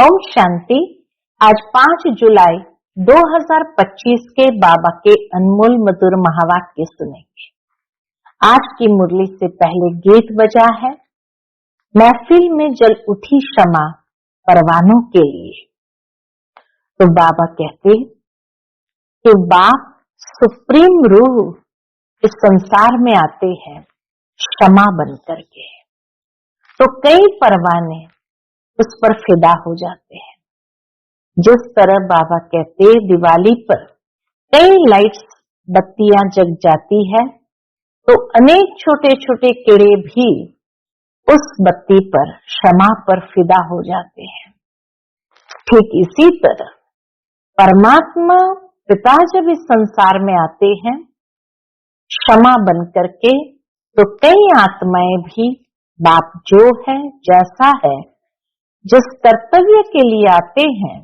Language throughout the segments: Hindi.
ओम शांति। आज 5 जुलाई 2025 के बाबा के अनमोल मधुर महावाक्य सुनेंगे। आज की मुरली से पहले गीत बजा है, महफिल में जल उठी क्षमा परवानों के लिए। तो बाबा कहते कि बाप सुप्रीम रूह इस संसार में आते हैं क्षमा बन करके, तो कई परवाने उस पर फिदा हो जाते हैं। जिस तरह बाबा कहते दिवाली पर कई लाइट्स बत्तियां जग जाती है, तो अनेक छोटे छोटे कीड़े भी उस बत्ती पर क्षमा पर फिदा हो जाते हैं। ठीक इसी तरह परमात्मा पिता जब इस संसार में आते हैं क्षमा बन करके, तो कई आत्माएं भी बाप जो है जैसा है जिस कर्तव्य के लिए आते हैं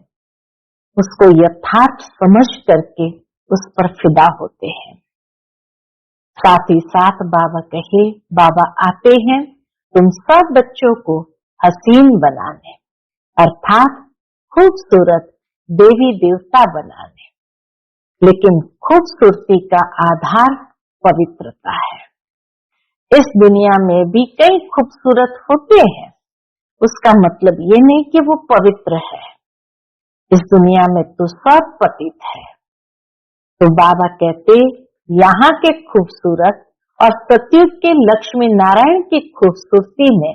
उसको यथार्थ समझ करके उस पर फिदा होते हैं। साथ ही साथ बाबा कहे, बाबा आते हैं तुम सब बच्चों को हसीन बनाने, अर्थात खूबसूरत देवी देवता बनाने। लेकिन खूबसूरती का आधार पवित्रता है। इस दुनिया में भी कई खूबसूरत होते हैं, उसका मतलब ये नहीं कि वो पवित्र है। इस दुनिया में तो सब पतित है। तो बाबा कहते यहाँ के खूबसूरत और सतयुग के लक्ष्मी नारायण की खूबसूरती में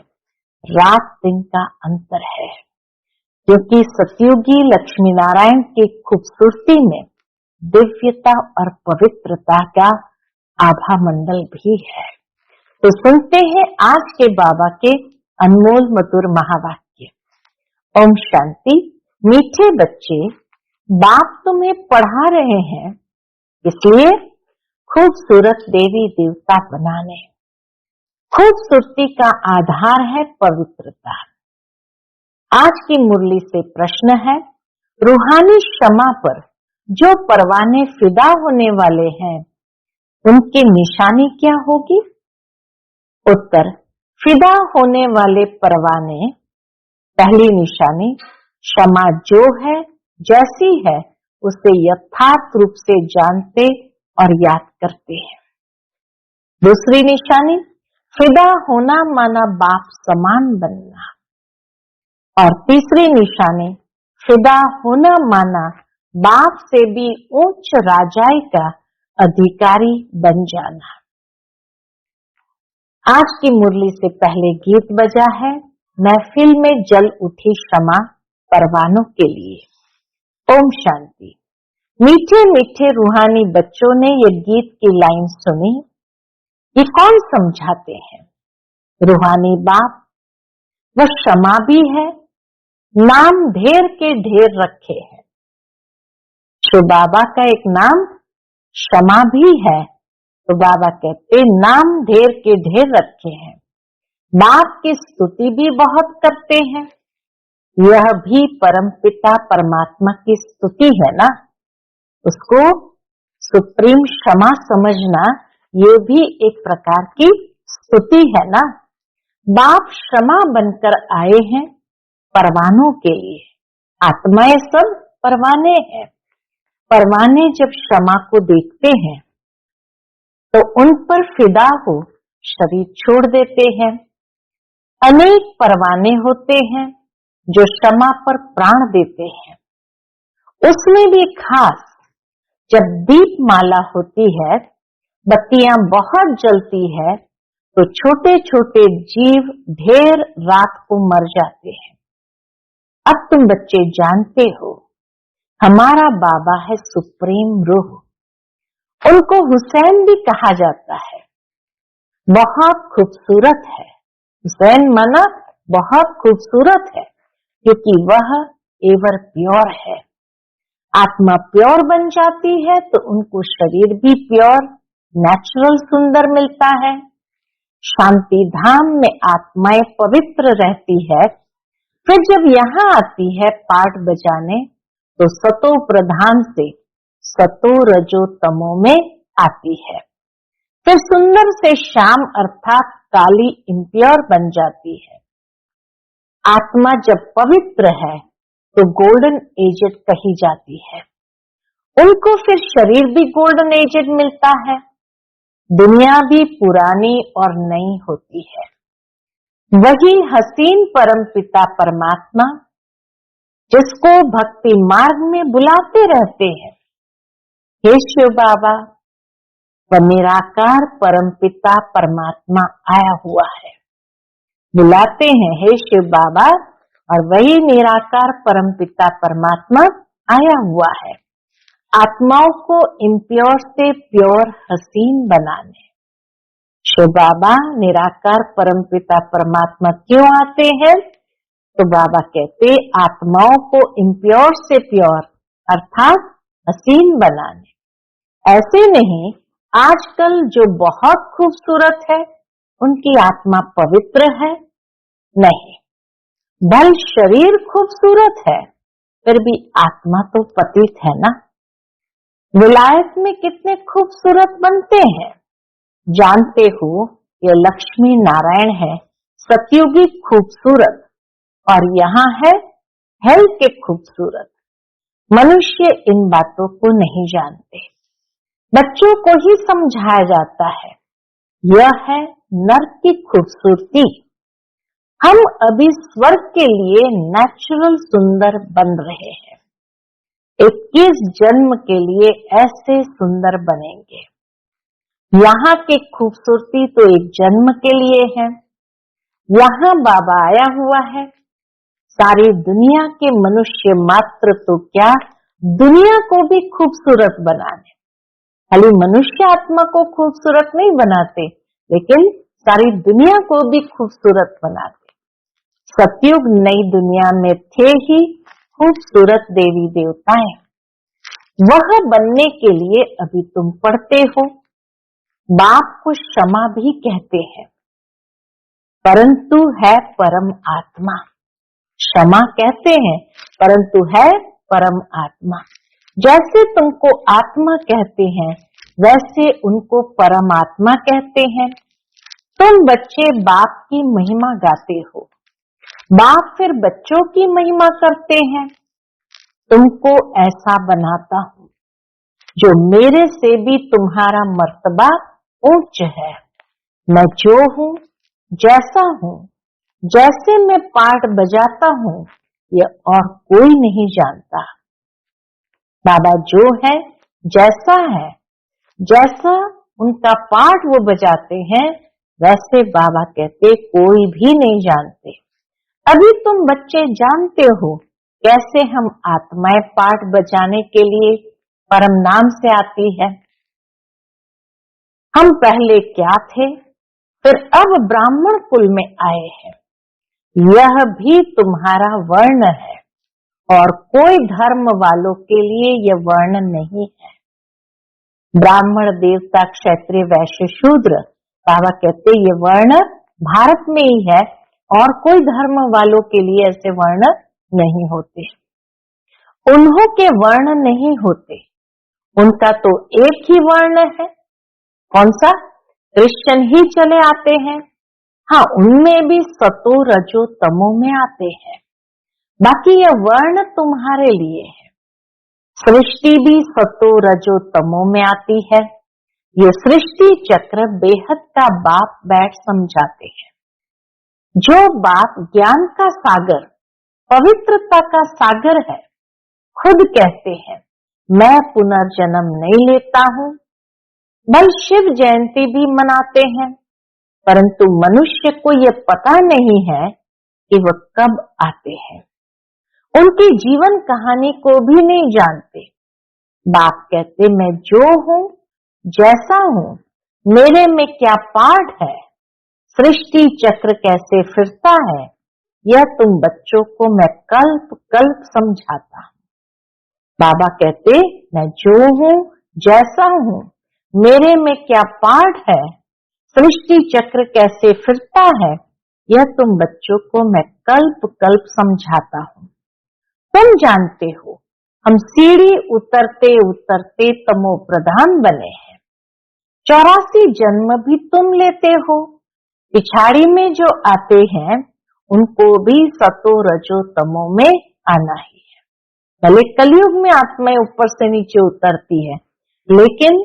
रात दिन का अंतर है, क्योंकि सतयुगी लक्ष्मी नारायण की खूबसूरती में दिव्यता और पवित्रता का आभा मंडल भी है। तो सुनते हैं आज के बाबा के अनमोल मधुर महावाक्य। ओम शांति। मीठे बच्चे, बाप तुम्हें पढ़ा रहे हैं इसलिए खूबसूरत देवी देवता बनाने। खूबसूरती का आधार है पवित्रता। आज की मुरली से प्रश्न है, रूहानी क्षमा पर जो परवाने फिदा होने वाले हैं उनकी निशानी क्या होगी? उत्तर, फिदा होने वाले परवाने पहली निशानी क्षमा जो है जैसी है उसे यथार्थ रूप से जानते और याद करते हैं। दूसरी निशानी फिदा होना माना बाप समान बनना, और तीसरी निशानी फिदा होना माना बाप से भी उच्च राजाई का अधिकारी बन जाना। आज की मुरली से पहले गीत बजा है, महफिल में जल उठी क्षमा परवानों के लिए। ओम शांति। मीठे मीठे रूहानी बच्चों ने ये गीत की लाइन सुनी। ये कौन समझाते हैं? रूहानी बाप। वह क्षमा भी है, नाम ढेर के ढेर रखे हैं। शिव बाबा का एक नाम क्षमा भी है, तो बाबा कहते नाम ढेर के ढेर रखे हैं। बाप की स्तुति भी बहुत करते हैं। यह भी परमपिता परमात्मा की स्तुति है ना, उसको सुप्रीम क्षमा समझना ये भी एक प्रकार की स्तुति है ना। बाप क्षमा बनकर आए हैं परवानों के लिए। आत्माएं सब परवाने हैं। परवाने जब क्षमा को देखते हैं तो उन पर फिदा हो शरीर छोड़ देते हैं। अनेक परवाने होते हैं जो क्षमा पर प्राण देते हैं। उसमें भी खास जब दीप माला होती है, बत्तियां बहुत जलती है, तो छोटे छोटे जीव ढेर रात को मर जाते हैं। अब तुम बच्चे जानते हो हमारा बाबा है सुप्रीम रूह। उनको हुसैन भी कहा जाता है। बहुत खूबसूरत है। हुसैन माना बहुत खूबसूरत है, क्योंकि वह एवर प्योर है। आत्मा प्योर बन जाती है तो उनको शरीर भी प्योर नेचुरल सुंदर मिलता है। शांति धाम में आत्माएं पवित्र रहती है। फिर जब यहाँ आती है पाठ बजाने, तो सतो प्रधान से सतो रजो तमो में आती है। फिर सुंदर से श्याम अर्थात काली इम्प्योर बन जाती है। आत्मा जब पवित्र है तो गोल्डन एजेड कही जाती है। उनको फिर शरीर भी गोल्डन एजेड मिलता है। दुनिया भी पुरानी और नई होती है। वही हसीन परमपिता परमात्मा जिसको भक्ति मार्ग में बुलाते रहते हैं, हे शिव बाबा, वह निराकार परमपिता परमात्मा आया हुआ है। बुलाते हैं हे शिव बाबा, और वही निराकार परमपिता परमात्मा आया हुआ है आत्माओं को इम्प्योर से प्योर हसीन बनाने। शिव बाबा निराकार परमपिता परमात्मा क्यों आते हैं? तो बाबा कहते आत्माओं को इम्प्योर से प्योर अर्थात हसीन बनाने। ऐसे नहीं आजकल जो बहुत खूबसूरत है उनकी आत्मा पवित्र है, नहीं, भल शरीर खूबसूरत है फिर भी आत्मा तो पतित है ना। विलायत में कितने खूबसूरत बनते हैं, जानते हो ये लक्ष्मी नारायण है सतयुगी खूबसूरत, और यहाँ है हेल के खूबसूरत। मनुष्य इन बातों को नहीं जानते, बच्चों को ही समझाया जाता है। यह है नर्क की खूबसूरती। हम अभी स्वर्ग के लिए नेचुरल सुंदर बन रहे हैं। 21 जन्म के लिए ऐसे सुंदर बनेंगे। यहाँ की खूबसूरती तो एक जन्म के लिए है। यहाँ बाबा आया हुआ है सारी दुनिया के मनुष्य मात्र तो क्या, दुनिया को भी खूबसूरत बनाने। खाली मनुष्य आत्मा को खूबसूरत नहीं बनाते, लेकिन सारी दुनिया को भी खूबसूरत बनाते। सतयुग नई दुनिया में थे ही खूबसूरत देवी देवताएं। वह बनने के लिए अभी तुम पढ़ते हो। बाप को क्षमा भी कहते हैं, परंतु है परम आत्मा। क्षमा कहते हैं परंतु है परम आत्मा। जैसे तुमको आत्मा कहते हैं वैसे उनको परमात्मा कहते हैं। तुम बच्चे बाप की महिमा गाते हो, बाप फिर बच्चों की महिमा करते हैं। तुमको ऐसा बनाता हूँ जो मेरे से भी तुम्हारा मर्तबा उच्च है। मैं जो हूँ, जैसा हूँ, जैसे मैं पाठ बजाता हूँ यह और कोई नहीं जानता। बाबा जो है, जैसा है, जैसा उनका पाठ वो बजाते हैं वैसे बाबा कहते कोई भी नहीं जानते। अभी तुम बच्चे जानते हो कैसे हम आत्माएं पाठ बजाने के लिए परम नाम से आती है। हम पहले क्या थे, फिर अब ब्राह्मण कुल में आए हैं। यह भी तुम्हारा वर्ण है और कोई धर्म वालों के लिए यह वर्ण नहीं है। ब्राह्मण, देवता, क्षत्रिय, वैश्य, शूद्र, बाबा कहते ये वर्ण भारत में ही है और कोई धर्म वालों के लिए ऐसे वर्ण नहीं होते। उन्हों के वर्ण नहीं होते, उनका तो एक ही वर्ण है। कौन सा? क्रिश्चियन ही चले आते हैं। हाँ, उनमें भी सतो रजो तमो में आते हैं। बाकी यह वर्ण तुम्हारे लिए है। सृष्टि भी सतो रजो तमो में आती है। ये सृष्टि चक्र बेहद का बाप बैठ समझाते हैं। जो बाप ज्ञान का सागर, पवित्रता का सागर है, खुद कहते हैं मैं पुनर्जन्म नहीं लेता हूँ। बल शिव जयंती भी मनाते हैं, परंतु मनुष्य को यह पता नहीं है कि वह कब आते हैं। उनकी जीवन कहानी को भी नहीं जानते। बाप कहते मैं जो हूँ, जैसा हूँ, मेरे में क्या पाठ है, सृष्टि चक्र कैसे फिरता है, यह तुम बच्चों को मैं कल्प कल्प समझाता हूँ। बाबा कहते मैं जो हूँ, जैसा हूँ, मेरे में क्या पाठ है, सृष्टि चक्र कैसे फिरता है, यह तुम बच्चों को मैं कल्प कल्प समझाता हूँ। तुम जानते हो हम सीढ़ी उतरते उतरते तमो प्रधान बने हैं। 84 जन्म भी तुम लेते हो। पिछाड़ी में जो आते हैं उनको भी सतो रजो तमो में आना ही है। भले कलयुग में आत्माएं ऊपर से नीचे उतरती है, लेकिन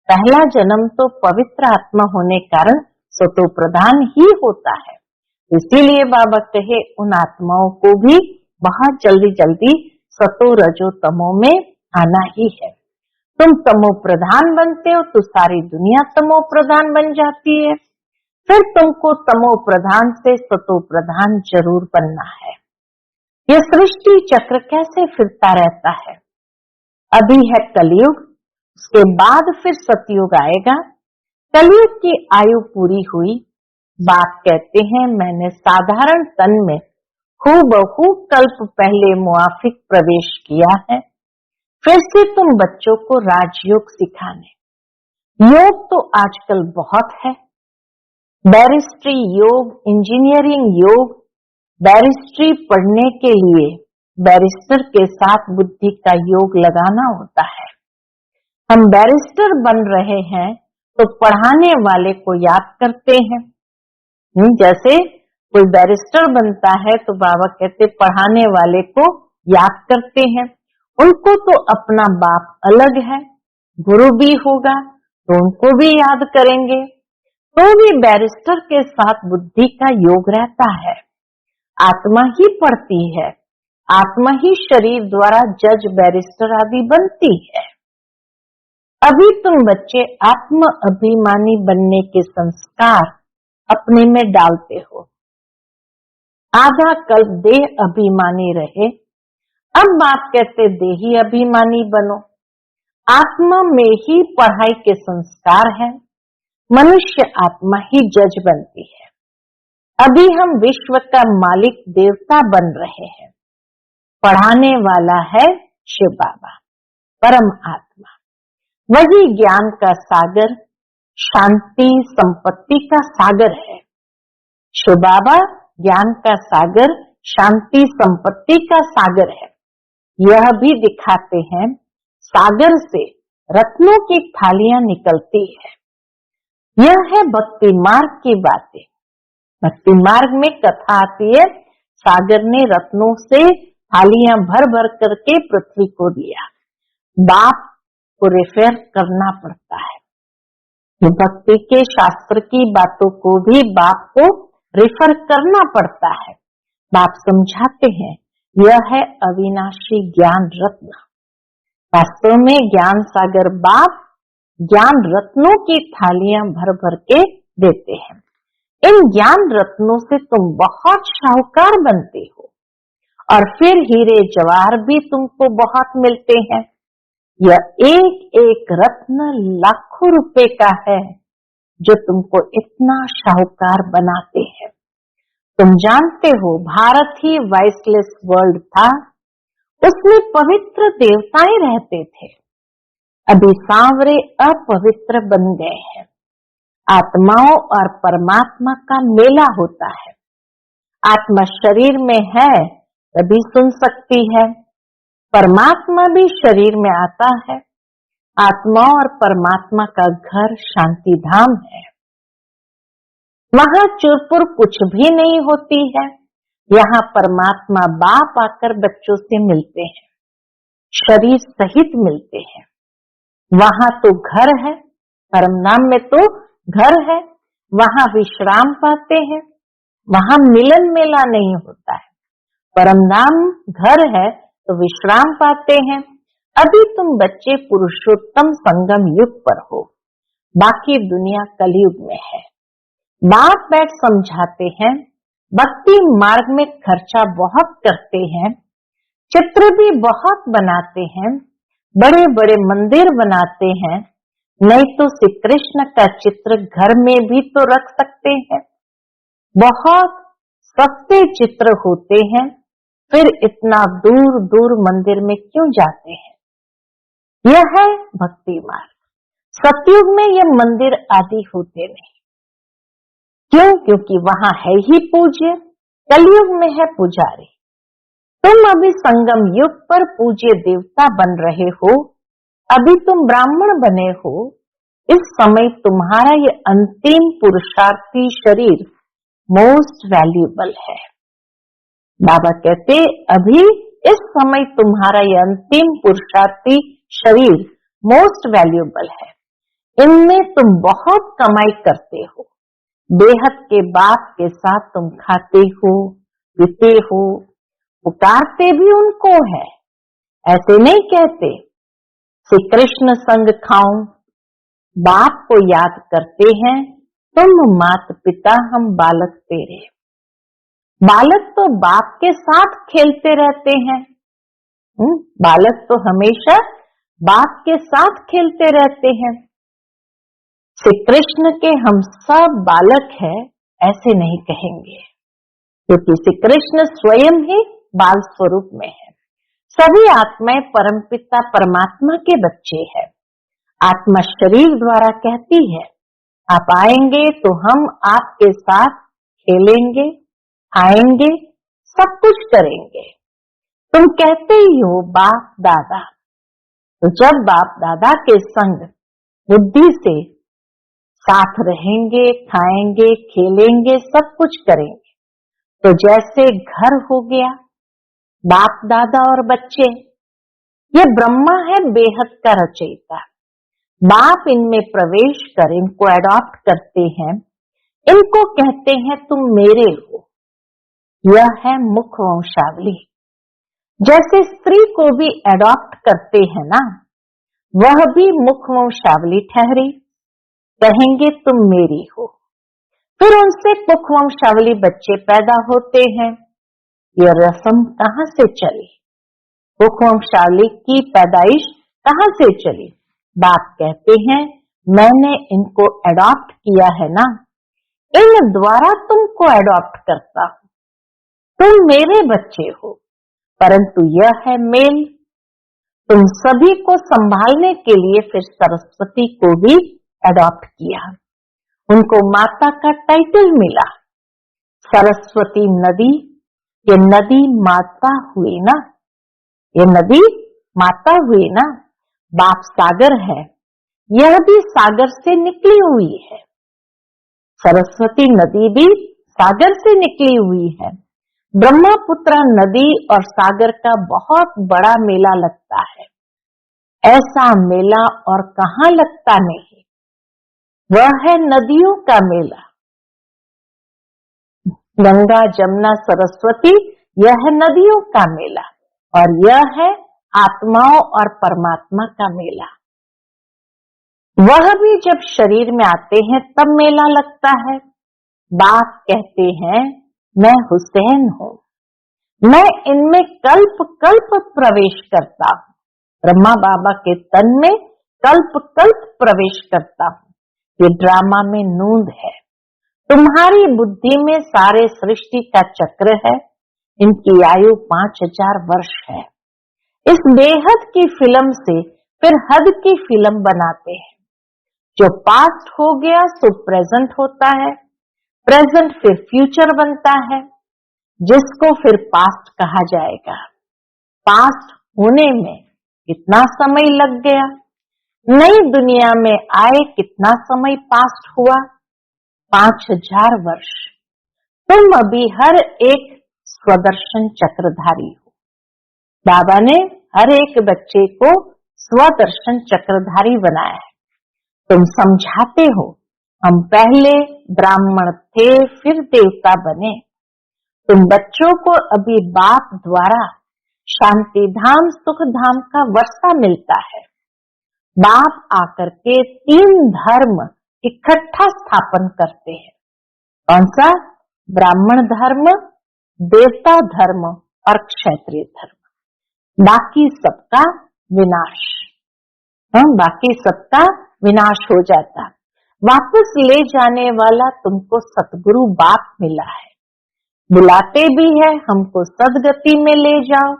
पहला जन्म तो पवित्र आत्मा होने कारण सतो प्रधान ही होता है। इसीलिए बाबा कहे उन आत्माओं को भी बहुत जल्दी जल्दी सतो रजो तमो में आना ही है। तुम तमो प्रधान बनते हो तो सारी दुनिया तमो प्रधान बन जाती है, फिर तुमको तमो प्रधान से सतो प्रधान जरूर बनना है। यह सृष्टि चक्र कैसे फिरता रहता है? अभी है कलयुग, उसके बाद फिर सतयुग आएगा। कलयुग की आयु पूरी हुई, बाप कहते हैं मैंने साधारण तन में हूबहू कल्प पहले मुआफिक प्रवेश किया है, फिर से तुम बच्चों को राजयोग सिखाने। योग तो आजकल बहुत है, बैरिस्ट्री योग, इंजीनियरिंग योग। बैरिस्ट्री पढ़ने के लिए बैरिस्टर के साथ बुद्धि का योग लगाना होता है। हम बैरिस्टर बन रहे हैं तो पढ़ाने वाले को याद करते हैं। जैसे कोई बैरिस्टर बनता है तो बाबा कहते पढ़ाने वाले को याद करते हैं। उनको तो अपना बाप अलग है, गुरु भी होगा तो उनको भी याद करेंगे। तो भी बैरिस्टर के साथ बुद्धि का योग रहता है। आत्मा ही पढ़ती है, आत्मा ही शरीर द्वारा जज बैरिस्टर आदि बनती है। अभी तुम बच्चे आत्म अभिमानी बनने के संस्कार अपने में डालते हो। आधा कल्प देह अभिमानी रहे, अब बाप कहते देही अभिमानी बनो। आत्मा में ही पढ़ाई के संस्कार है, मनुष्य आत्मा ही जज बनती है। अभी हम विश्व का मालिक देवता बन रहे हैं। पढ़ाने वाला है शिव बाबा, परम आत्मा, वही ज्ञान का सागर, शांति संपत्ति का सागर है। शिव बाबा ज्ञान का सागर, शांति संपत्ति का सागर है। यह भी दिखाते हैं सागर से रत्नों की थालियां निकलती है। यह है भक्ति मार्ग की बातें। भक्ति मार्ग में कथा आती है, सागर ने रत्नों से थालियां भर भर करके पृथ्वी को दिया। बाप को रेफर करना पड़ता है। भक्ति के शास्त्र की बातों को भी बाप को रेफर करना पड़ता है। बाप समझाते हैं यह है अविनाशी ज्ञान रत्न। वास्तव में ज्ञान सागर बाप ज्ञान रत्नों की थालियां भर भर के देते हैं। इन ज्ञान रत्नों से तुम बहुत शाहूकार बनते हो और फिर हीरे जवाहर भी तुमको बहुत मिलते हैं। यह एक एक रत्न लाखों रुपए का है जो तुमको इतना शाहूकार बनाते हैं। तुम जानते हो भारत ही वाइसलेस वर्ल्ड था, उसमें पवित्र देवताएं रहते थे। अभी सांवरे अपवित्र बन गए हैं। आत्माओं और परमात्मा का मेला होता है। आत्मा शरीर में है तभी सुन सकती है, परमात्मा भी शरीर में आता है। आत्मा और परमात्मा का घर शांति धाम है। वहां चुरपुर कुछ भी नहीं होती है। यहाँ परमात्मा बाप आकर बच्चों से मिलते हैं, शरीर सहित मिलते हैं। वहां तो घर है, परम धाम में तो घर है, वहां विश्राम पाते हैं। वहां मिलन मेला नहीं होता है। परम धाम घर है तो विश्राम पाते हैं। अभी तुम बच्चे पुरुषोत्तम संगम युग पर हो, बाकी दुनिया कलयुग में है। बाप बैठ समझाते हैं, भक्ति मार्ग में खर्चा बहुत करते हैं, चित्र भी बहुत बनाते हैं, बड़े बड़े मंदिर बनाते हैं। नहीं तो श्री कृष्ण का चित्र घर में भी तो रख सकते हैं। बहुत सस्ते चित्र होते हैं, फिर इतना दूर दूर मंदिर में क्यों जाते हैं? यह है भक्ति मार्ग। सतयुग में यह मंदिर आदि होते नहीं। क्यों? क्योंकि वहां है ही पूज्य, कलयुग में है पुजारी। तुम अभी संगम युग पर पूज्य देवता बन रहे हो, अभी तुम ब्राह्मण बने हो। इस समय तुम्हारा ये अंतिम पुरुषार्थी शरीर मोस्ट वैल्यूएबल है। बाबा कहते अभी इस समय तुम्हारा यह अंतिम पुरुषार्थी शरीर मोस्ट वैल्यूएबल है। इनमें तुम बहुत कमाई करते हो। बेहद के बाप के साथ तुम खाते हो, पीते हो, पुकारते भी उनको है। ऐसे नहीं कहते श्री कृष्ण संग खाऊं, बाप को याद करते हैं, तुम मात पिता हम बालक तेरे। बालक तो बाप के साथ खेलते रहते हैं। बालक तो हमेशा बाप के साथ खेलते रहते हैं। श्री कृष्ण के हम सब बालक हैं ऐसे नहीं कहेंगे, क्योंकि श्री कृष्ण स्वयं ही बाल स्वरूप में है। सभी आत्माएं परमपिता परमात्मा के बच्चे हैं। आत्मा शरीर द्वारा कहती है, आप आएंगे तो हम आपके साथ खेलेंगे, आएंगे, सब कुछ करेंगे। तुम कहते ही हो बाप दादा, तो जब बाप दादा के संग बुद्धि से साथ रहेंगे, खाएंगे, खेलेंगे, सब कुछ करेंगे, तो जैसे घर हो गया, बाप दादा और बच्चे, ये ब्रह्मा है बेहद का रचयिता। बाप इनमें प्रवेश कर इनको एडॉप्ट करते हैं, इनको कहते हैं तुम मेरे हो। यह है मुख वंशावली। जैसे स्त्री को भी एडॉप्ट करते हैं ना, वह भी मुख वंशावली ठहरी, कहेंगे तुम मेरी हो। फिर उनसे मुख वंशावली बच्चे पैदा होते हैं। यह रस्म कहां से चली? मुख वंशावली की पैदाइश कहां से चली? बाप कहते हैं मैंने इनको एडॉप्ट किया है ना, इन द्वारा तुमको एडॉप्ट करता हूं, तुम मेरे बच्चे हो। परंतु यह है मेल, तुम सभी को संभालने के लिए फिर सरस्वती को भी एडॉप्ट किया। उनको माता का टाइटल मिला, सरस्वती नदी। ये नदी माता हुई ना, ये नदी माता हुई ना। बाप सागर है, यह भी सागर से निकली हुई है। सरस्वती नदी भी सागर से निकली हुई है। ब्रह्मपुत्र नदी और सागर का बहुत बड़ा मेला लगता है। ऐसा मेला और कहां लगता नहीं, वह है नदियों का मेला। गंगा जमुना सरस्वती, यह है नदियों का मेला, और यह है आत्माओं और परमात्मा का मेला। वह भी जब शरीर में आते हैं तब मेला लगता है। बाप कहते हैं मैं हुसैन हूं, मैं इनमें कल्प कल्प प्रवेश करता हूं। ब्रह्मा बाबा के तन में कल्प कल्प प्रवेश करता हूं। ये ड्रामा में नूंद है। तुम्हारी बुद्धि में सारे सृष्टि का चक्र है। इनकी आयु 5000 वर्ष है। इस बेहद की फिल्म से फिर हद की फिल्म बनाते हैं। जो पास्ट हो गया सो प्रेजेंट होता है, प्रेजेंट फिर फ्यूचर बनता है, जिसको फिर पास्ट कहा जाएगा। पास्ट होने में कितना समय लग गया, नई दुनिया में आए कितना समय पास्ट हुआ, 5000 वर्ष। तुम अभी हर एक स्वदर्शन चक्रधारी हो। बाबा ने हर एक बच्चे को स्वदर्शन चक्रधारी बनाया है। तुम समझाते हो हम पहले ब्राह्मण थे फिर देवता बने। तुम बच्चों को अभी बाप द्वारा शांति धाम सुख धाम का वर्षा मिलता है। बाप आकर के 3 धर्म इकट्ठा स्थापन करते हैं। कौन सा? ब्राह्मण धर्म, देवता धर्म और क्षत्रिय धर्म। बाकी सबका विनाश, बाकी सबका विनाश हो जाता। वापस ले जाने वाला तुमको सतगुरु बाप मिला है। बुलाते भी है हमको सदगति में ले जाओ,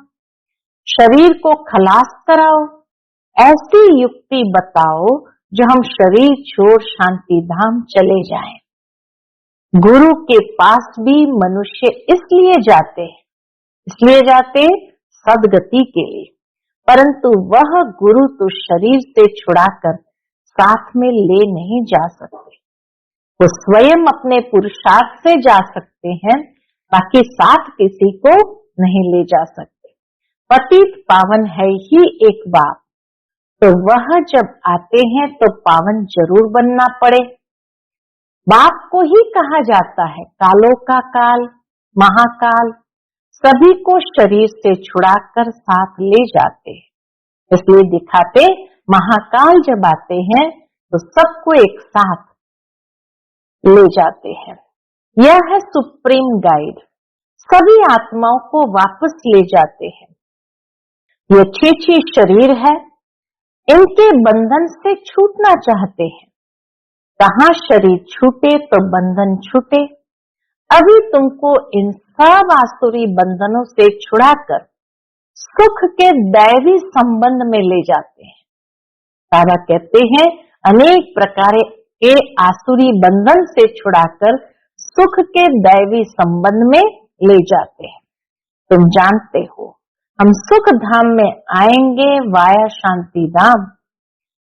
शरीर को खलास कराओ। ऐसी युक्ति बताओ जो हम शरीर छोड़ शांति धाम चले जाएं। गुरु के पास भी मनुष्य इसलिए जाते सदगति के लिए, परंतु वह गुरु तो शरीर से छुड़ाकर साथ में ले नहीं जा सकते। वो स्वयं अपने पुरुषार्थ से जा सकते हैं, बाकी साथ किसी को नहीं ले जा सकते। पतित पावन है ही एक बाप, तो वह जब आते हैं तो पावन जरूर बनना पड़े। बाप को ही कहा जाता है कालों का काल, महाकाल। सभी को शरीर से छुड़ाकर साथ ले जाते हैं, इसलिए दिखाते महाकाल जब आते हैं तो सबको एक साथ ले जाते हैं। यह है सुप्रीम गाइड, सभी आत्माओं को वापस ले जाते हैं। ये 6 शरीर है, इनके बंधन से छूटना चाहते हैं। कहाँ शरीर छूटे तो बंधन छूटे। अभी तुमको इन सब आसुरी बंधनों से छुड़ाकर सुख के दैवी संबंध में ले जाते हैं। बाबा कहते हैं अनेक प्रकार के आसुरी बंधन से छुड़ाकर सुख के दैवी संबंध में ले जाते हैं। तुम जानते हो हम सुख धाम में आएंगे वाया शांति धाम,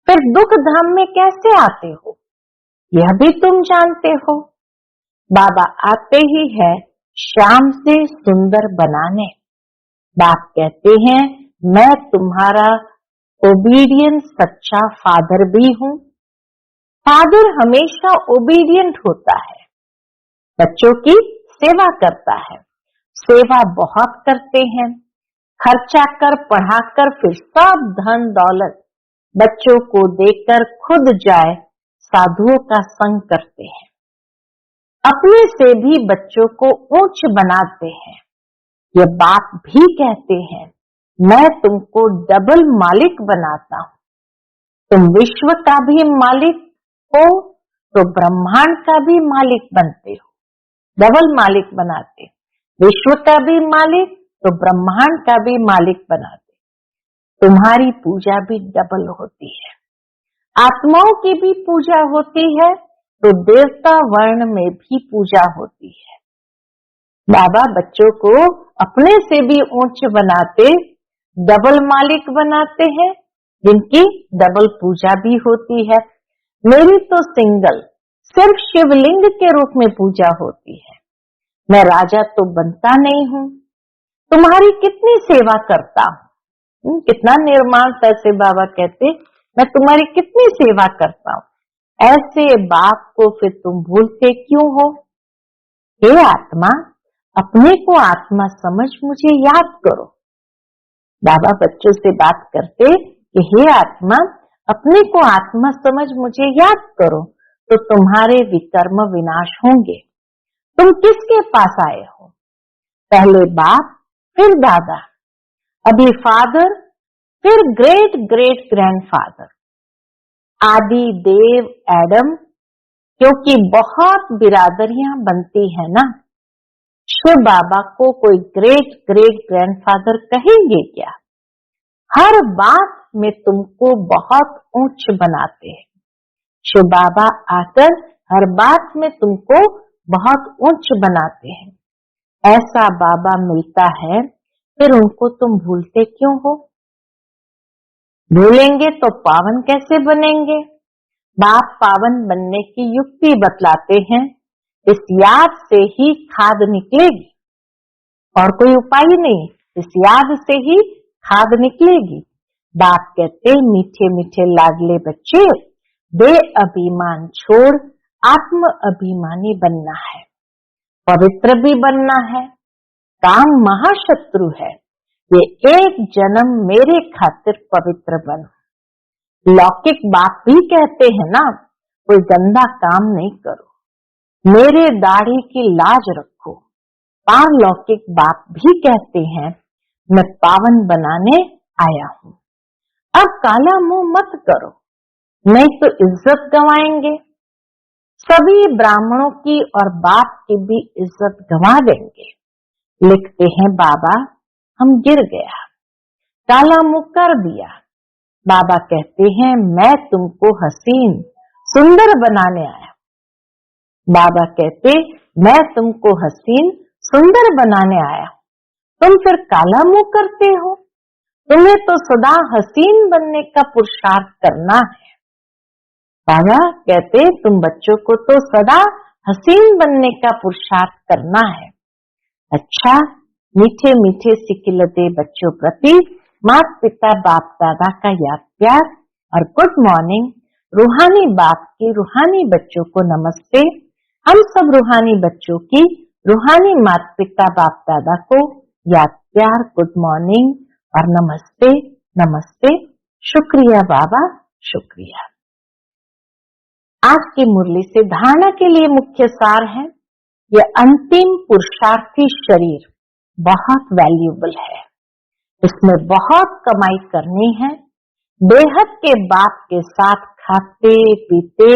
फिर दुख धाम में कैसे आते हो यह भी तुम जानते हो। बाबा आते ही है शाम से सुंदर बनाने। बाप कहते हैं मैं तुम्हारा ओबीडियंट सच्चा फादर भी हूँ। फादर हमेशा ओबीडियंट होता है, बच्चों की सेवा करता है। सेवा बहुत करते हैं, खर्चा कर पढ़ाकर फिर सब धन दौलत बच्चों को देकर खुद जाए साधुओं का संग करते हैं। अपने से भी बच्चों को ऊंच बनाते हैं। ये बाप भी कहते हैं मैं तुमको डबल मालिक बनाता हूँ। तुम विश्व का भी मालिक हो तो ब्रह्मांड का भी मालिक बनते हो। डबल मालिक बनाते, विश्व का भी मालिक तो ब्रह्मांड का भी मालिक बनाते। तुम्हारी पूजा भी डबल होती है। आत्माओं की भी पूजा होती है तो देवता वर्ण में भी पूजा होती है। बाबा बच्चों को अपने से भी ऊंच बनाते, डबल मालिक बनाते हैं, जिनकी डबल पूजा भी होती है। मेरी तो सिंगल सिर्फ शिवलिंग के रूप में पूजा होती है। मैं राजा तो बनता नहीं हूँ। तुम्हारी कितनी सेवा करता हूँ, कितना निर्माणता से बाबा कहते मैं तुम्हारी कितनी सेवा करता हूँ। ऐसे बाप को फिर तुम भूलते क्यों हो। हे आत्मा, अपने को आत्मा समझ मुझे याद करो। बाबा बच्चों से बात करते कि हे आत्मा, अपने को आत्मा समझ मुझे याद करो तो तुम्हारे विकर्म विनाश होंगे। तुम किसके पास आए हो? पहले बाप, फिर दादा, अभी फादर, फिर ग्रेट ग्रेट ग्रैंडफादर, आदि देव एडम, क्योंकि बहुत बिरादरियां बनती है ना। शिव बाबा को कोई ग्रेट ग्रेट ग्रैंडफादर कहेंगे क्या? हर बात में तुमको बहुत ऊंच बनाते हैं। शिव बाबा आकर हर बात में तुमको बहुत ऊंच बनाते हैं। ऐसा बाबा मिलता है, फिर उनको तुम भूलते क्यों हो? भूलेंगे तो पावन कैसे बनेंगे? बाप पावन बनने की युक्ति बतलाते हैं। इस याद से ही खाद निकलेगी, और कोई उपाय नहीं। इस याद से ही खाद निकलेगी। बाप कहते मीठे मीठे लाडले बच्चे, बे अभिमान छोड़ आत्म अभिमानी बनना है, पवित्र भी बनना है। काम महाशत्रु है, ये एक जन्म मेरे खातिर पवित्र बनो। लौकिक बाप भी कहते हैं ना, कोई गंदा काम नहीं करो, मेरे दाढ़ी की लाज रखो। पारलौकिक बाप भी कहते हैं मैं पावन बनाने आया हूँ। अब काला मुंह मत करो, नहीं तो इज्जत गंवाएंगे। सभी ब्राह्मणों की और बाप की भी इज्जत गंवा देंगे। लिखते हैं बाबा हम गिर गया, काला मुंह कर दिया। बाबा कहते हैं मैं तुमको हसीन सुंदर बनाने आया। बाबा कहते मैं तुमको हसीन सुंदर बनाने आया, तुम फिर काला मुंह करते हो। तुम्हें तो सदा हसीन बनने का पुरुषार्थ करना है। बाबा कहते तुम बच्चों को तो सदा हसीन बनने का पुरुषार्थ करना है। अच्छा, मीठे मीठे सिखिलते बच्चों प्रति माता पिता बाप दादा का याद प्यार और गुड मॉर्निंग। रूहानी बाप के रूहानी बच्चों को नमस्ते। हम सब रूहानी बच्चों की रूहानी माता पिता बाप दादा को याद प्यार, गुड मॉर्निंग और नमस्ते नमस्ते। शुक्रिया बाबा, शुक्रिया। आज की मुरली से धारणा के लिए मुख्य सार है, यह अंतिम पुरुषार्थी शरीर बहुत वैल्यूएबल है। इसमें बहुत कमाई करनी है। बेहद के बाप के साथ खाते पीते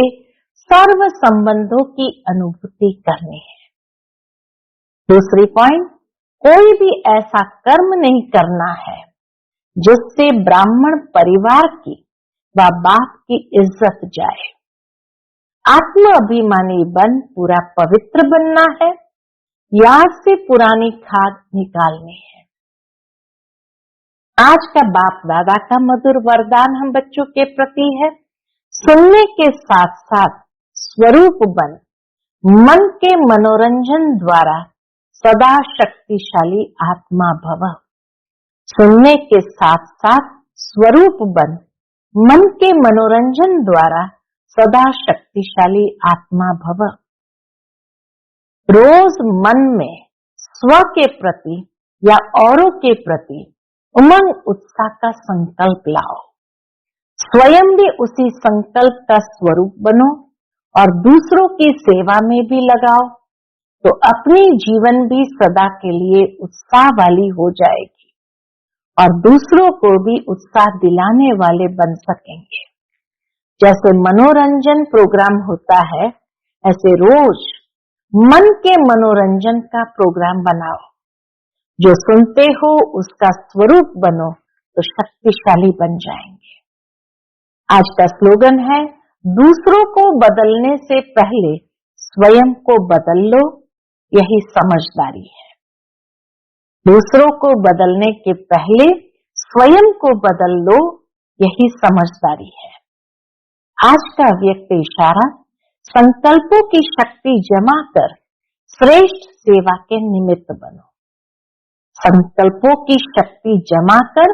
सर्व संबंधों की अनुभूति करनी है। दूसरी पॉइंट, कोई भी ऐसा कर्म नहीं करना है जिससे ब्राह्मण परिवार की व बाप की इज्जत जाए। आत्म अभिमानी बन पूरा पवित्र बनना है, याद से पुरानी खाद निकालनी है। आज का बाप दादा का मधुर वरदान हम बच्चों के प्रति है, सुनने के साथ साथ स्वरूप बन मन के मनोरंजन द्वारा सदा शक्तिशाली आत्मा भव। सुनने के साथ साथ स्वरूप बन मन के मनोरंजन द्वारा सदा शक्तिशाली आत्मा भव। रोज मन में स्व के प्रति या औरों के प्रति उमंग उत्साह का संकल्प लाओ। स्वयं भी उसी संकल्प का स्वरूप बनो और दूसरों की सेवा में भी लगाओ, तो अपनी जीवन भी सदा के लिए उत्साह वाली हो जाएगी और दूसरों को भी उत्साह दिलाने वाले बन सकेंगे। जैसे मनोरंजन प्रोग्राम होता है, ऐसे रोज मन के मनोरंजन का प्रोग्राम बनाओ। जो सुनते हो उसका स्वरूप बनो तो शक्तिशाली बन जाएंगे। आज का स्लोगन है, दूसरों को बदलने से पहले स्वयं को बदल लो, यही समझदारी है। दूसरों को बदलने के पहले स्वयं को बदल लो, यही समझदारी है। आज का व्यक्त इशारा, संकल्पों की शक्ति जमा कर श्रेष्ठ सेवा के निमित्त बनो। संकल्पों की शक्ति जमा कर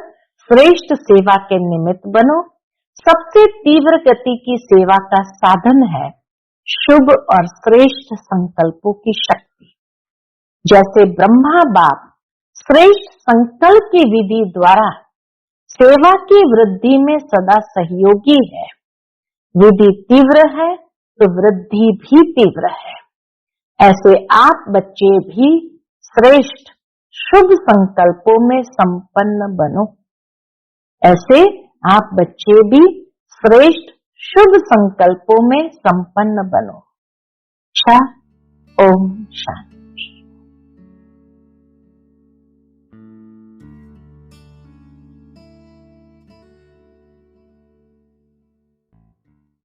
श्रेष्ठ सेवा के निमित्त बनो। सबसे तीव्र गति की सेवा का साधन है शुभ और श्रेष्ठ संकल्पों की शक्ति। जैसे ब्रह्मा बाप श्रेष्ठ संकल्प की विधि द्वारा सेवा की वृद्धि में सदा सहयोगी है, विधि तीव्र है तो वृद्धि भी तीव्र है। ऐसे आप बच्चे भी श्रेष्ठ शुभ संकल्पों में संपन्न बनो। ऐसे आप बच्चे भी श्रेष्ठ शुभ संकल्पों में संपन्न बनो। ओम शांति।